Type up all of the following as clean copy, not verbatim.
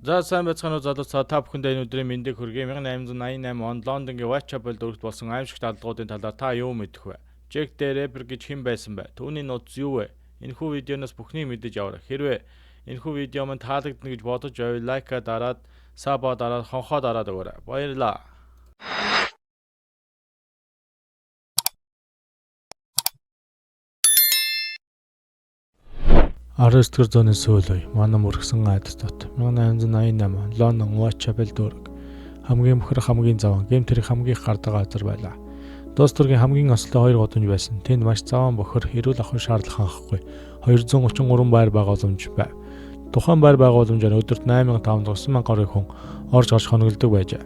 За сайн байцгаана уу залуучаа, та бүхэндээ энэ өдрийн мэндийг хүргэе. 1888 онд Лондонгийн Whitechapel дүүрэгт болсон аимшигт алдлуудын талаар та юу мэдэх вэ? Jack the Ripper гэж хэн байсан бэ? Түүний нууц юу вэ? Энэхүү видеоноос бүхнийг мэдэж аваарай. Хэрвээ энэхүү видео манд таалагдана гэж бодож байвал лайка дараад, саба дараад, хонхоо дараад өгөөрэй. Баярлалаа. 19-р зууны сүүл үе манай мөргсөн айдастууд 1888 он Лондон Whitechapel дүүрэг хамгийн мөхөр хамгийн заван гэмт хэрэг хамгийн их гардаг газар байлаа. Дуус дүүргийн хамгийн ослоо 2 гудамж байсан. Тэнд маш заван бохор эрүүл ахуй шаардлага хангахгүй 233 байр байгууламж байв. Тухайн байр байгууламжаар өдөрт 8500 гаруй хүн орж гарч хоногддог байжээ.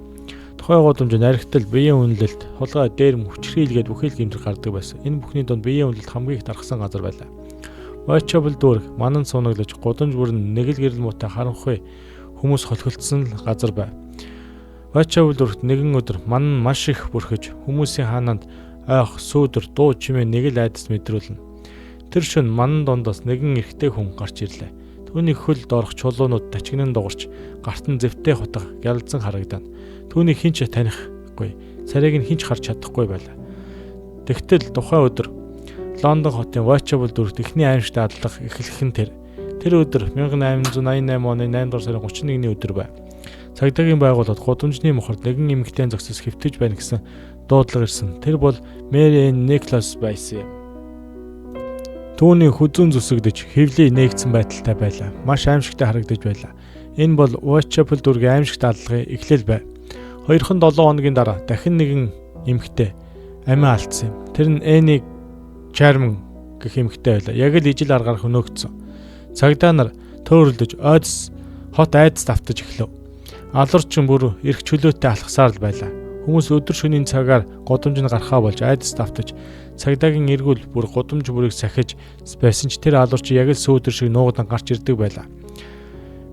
Тухайн гудамжинд архитал, биеийн үнэлэлт, хулгай, дээрм, хүчрхийлгээд бүхэл гэмтэр гардаг байсан. Энэ бүхний донд биеийн үнэлэлт хамгийн их дархсан газар байлаа. Whitechapel дүүрэг манан суунаглаж гудамж бүрэн нэг л гэрэл муутай харанхуй хүмүүс холхилдсон газар байв. Whitechapel дүүрэгт нэгэн өдөр манан маш их бүрхэж хүмүүсийн хаананд ойх, сүүдэр, дуу чимээ нэг л айдас мэдрүүлнэ. Тэр шөнө манан дундаас нэгэн эрэгтэй хүн гарч ирлээ. Түүний хөл доорх чулуунууд тачигнан дугарч гарт нь зэвтэй хутга гялалзан харагдана. Түүнийг хэн ч танихгүй, царайг нь хэн ч харж чадахгүй байлаа. Тэгтэл тухайн өдөр Лондон хотын Whitechapel дүүрэгт эхний аимшигт алдлага эхлэх нь тэр өдөр 1888 оны 8 дугаар сарын 31-ний өдөр байв. Цагдаагийн байгууллагад гудамжны мохорд нэгэн эмэгтэй зогсож хэвтэж байна гэсэн дуудлага ирсэн. Тэр бол Mary Ann Nicholas байсан юм. Түүний хүзүүн зүсэгдэж хэвлий нээгдсэн байдалтай байлаа. Маш аимшигтай харагдаж байлаа. Энэ бол Whitechapel дүүргийн аимшигт алдлагын эхлэл байв. 2-7 хоногийн дараа дахин нэгэн эмэгтэй амиа алдсан юм. Тэр нь Annie Charming гэх эмэгтэй байлаа. Яг л ижил аргаар хөнөөгдсөн. Цагдаа нар төөрөлдөж хот айдас давтаж эхлэв. Алуурчин бүр эрх чөлөөтэй алхасаар л байлаа. Хүмүүс өдөр шөнийн цагаар гудамжинд гарахаа болж айдас давтаж цагдаагийн эргүүл бүр гудамж бүрийг сахиж байсан ч тэр алуурчин яг л сүүдэр шиг нуугдан гарч ирдэг байлаа.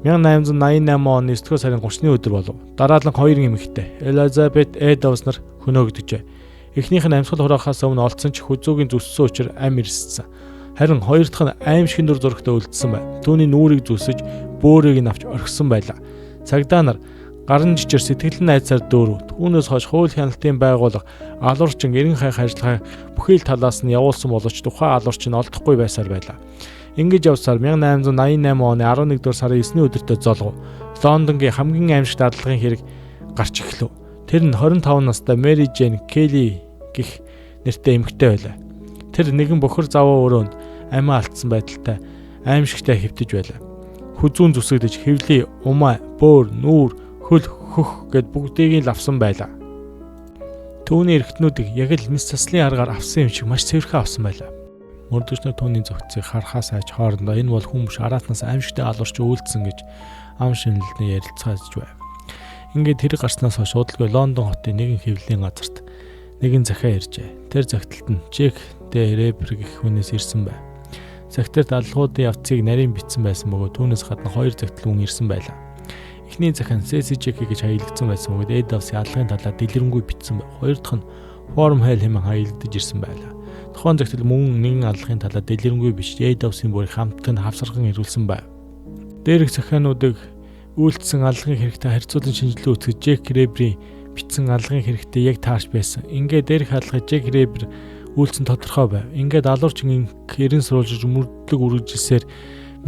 1888 оны 9 сарын 30-ны өдөр болов. Дараалан 2 эмэгтэй Elizabeth Eddowes нар хөнөөгдөжээ. Эхнийх нь амьсгал хураахаас өмнө олдсон ч хүзүүгийн зүссэн учраас ам ирссэн. Харин хоёр дахь нь аимшигын дүр зурагтай үлдсэн байна. Түүний нүрийг зүсэж, бөөрийг нь авч орхисон байлаа. Цагдаа нар гарын жижигэр сэтгэлэн найзаар дүүрв. Түүнээс хойш хууль хяналтын байгууллага алуурчин эрен хайх ажиллагаа бүхий л талаас нь явуулсан боловч тухайн алуурчин олдохгүй байсаар байлаа. Ингэж явсаар 1888 оны 11 дугаар сарын 9-ний өдөртөө золгов. Лондонгийн хамгийн аимшигт алдлагын хэрэг гарч эхлэв. Тэр нь 25 настай Mary Jane Kelly гэх нэртэй эмэгтэй байлаа. Тэр нэгэн бохор заваа өрөөнд амиа алдсан байдалтай аимшигтай хэвтэж байлаа. Хүзүүн зүсэгдэж хэвлий, умаа, бөөр, нүүр, хөл, хөх гэд бүгдийг нь лавсан байлаа. Түүний эргэтнүүдийг яг л мэс заслын аргаар авсан юм шиг маш цэвэрхэн авсан байлаа. Мөрдөгчнөр түүний зөгцийг харахаас айж хоорондоо энэ бол хүмүүс араатнаас аимшигтай алуурч үйлдсэн гэж ам шинэлдний ярилцгааж байв. Ингээд хэрэг гарснаас хойш удалгүй Лондон хотын нэгэн хэвлэлийн газарт нэгэн захиа иржээ. Тэр загталт нь Jack the Ripper гэх хүнээс ирсэн байв. Загтарт аллагуудын явцыг нарийн бичсэн байсан бөгөөд түүнээс гадна 2 загтал хүн ирсэн байлаа. Эхний захиа нь Ceci Jack гэж хаягдсан байсан бөгөөд Eddowes-ийн аллагын талаар дэлгэрэнгүй бичсэн байв. Хоёр дахь нь Form Hell хэмээн хаягдж ирсэн байлаа. Тухайн загтал мөн нэгэн аллагын талаар дэлгэрэнгүй биш Eddowes-ийн бүрийг хамтдаа хавсархан ирүүлсэн байв. Дээрх захиануудыг үйлдсэн аллагын хэрэгтэй харьцуулан шинжилгээ үүсгэж Jack Ripper-ийн бичсэн аллагын хэрэгтэй яг таарч байсан. Ингээд дээрх аллагыг Jack Ripper үйлдсэн тодорхой байв. Ингээд алуурчин эрен сурвалжиж мөрдлөг үргэлжилсээр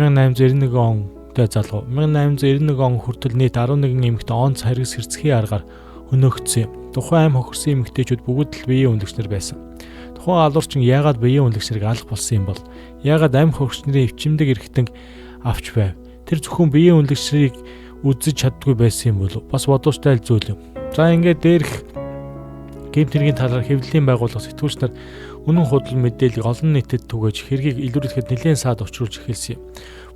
1891 онд залгав. 1891 он хүртэл нийт 11 эмэгтэй онц харгас хэрцгий аргаар хөнөөгдсөн юм. Тухайн аим хохирсон эмэгтэйчүүд бүгд л биеийн үнэлэгчнэр байсан. Тухайн алуурчин яагаад биеийн үнэлэгчнэрийг алах болсон юм бол? Яагаад аим хохирчнэрийн эвчимдэг эрхтэн авч байв? Тэр зөвхөн биеийн үнэлэгчрийг үзэж чаддгүй байсан юм болов. Бас бодууштай л зүйл юм. За ингээд дээрх гэмт хэргийн талаар хэвлэлийн байгууллага сэтгүүлч нар үнэн худал мэдээллийг олон нийтэд түгээж хэргийг илрүүлэхэд нэлээд саад учруулж эхэлсэн юм.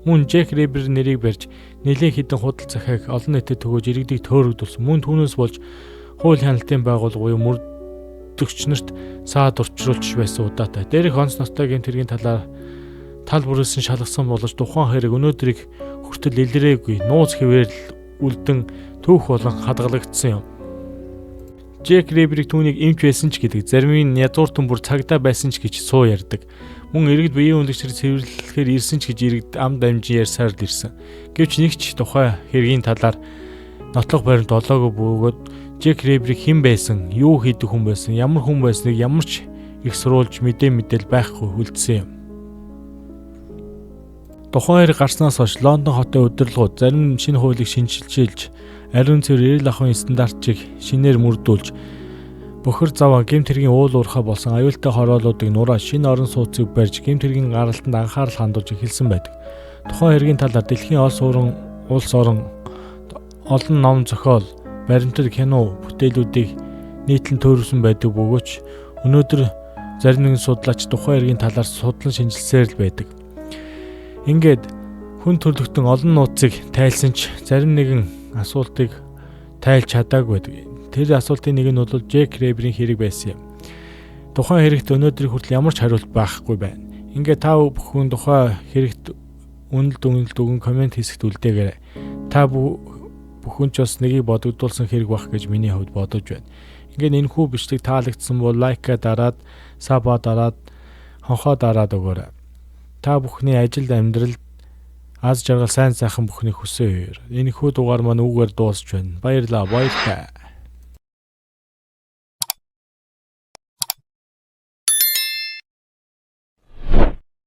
Мөн Jack Ripper нэрийг барьж нэлээд хідэн худал захиаг олон нийтэд түгээж иргэдийг төөрөгдүүлсэн. Мөн түүнээс болж хууль хяналтын байгууллага буюу мөрдөгчнөрт саад учруулж байсан удаатай. Дээрх онц ностой гэмт хэргийн талаар тал бүрээс нь шалгасан боловч тухайн хэрэг өнөөдрийг хүртэл илрээгүй нууц хэвээр л үлдэн түүх болон хадгалагдсан юм. Джек Риберийг түүнийг эмч байсан ч гэдэг, зарим нь язгууртан бүр цагдаа байсан ч гэж суу ярьдаг. Мөн иргэд биеийн үнэлэгчээр цэвэрлэхээр ирсэн ч гэж иргэд ам дамжин ярьсаар л ирсэн. Гэвч нэг ч тухай хэргийн талаар нотлох баримт олоогүй бөгөөд Джек Риберийг хэн байсан, юу хийдэг хүн байсан, ямар хүн байсныг ямар ч их сурвалж мэдээл байхгүй үлдсэн юм. Тухайн хэрэг гарснаас хойш Лондон хотын удирдлагууд зарим шинэ хуулийг шинжилж, ариун цэвэр эрэл ахуйн стандартыг шинээр мөрдүүлж, бохир заваа гэмт хэргийн уул уурхай болсон аюултай хороолуудыг нураа шинэ орон сууцыг барьж гэмт хэргийн гаралтанд анхаарал хандуулж эхэлсэн байдаг. Тухайн хэргийн талаар дэлхийн улс орон олон ном зохиол, баримтат кино бүтээлүүдийг нийтлэн төрүүлсэн байдаг бөгөөч өнөөдөр зарим нэгэн судлаач тухайн хэргийн талаар судлан шинжилсээр л байдаг. Ингээд хүн төрлөختөн олон нууцыг тайлсан ч зарим нэгэн асуултыг тайлж чадаагүй байдаг. Тэр асуултын нэг нь бол Джек Риберийн хэрэг байсан юм. Тухайн хэрэгт өнөөдрийг хүртэл ямар ч хариулт байхгүй байна. Ингээд та бүхэн тухайн хэрэгт үнэлт өгөн комент хийсгт үлдээгээрэй. Та бүхэн ч бас нэгийг бодогдуулсан хэрэг бах гэж миний хувьд бодож байна. Ингээд энэхүү бичлэг таалагдсан бол лайка дараад, саба дараад, хонхоо дараад өгөөрэй. Та бүхний ажилд амьдралд аз жаргал сайн сайхан бүхнийг хүсье. Энэхүү дугаар маань үгээр дуусч байна. Баярлалаа.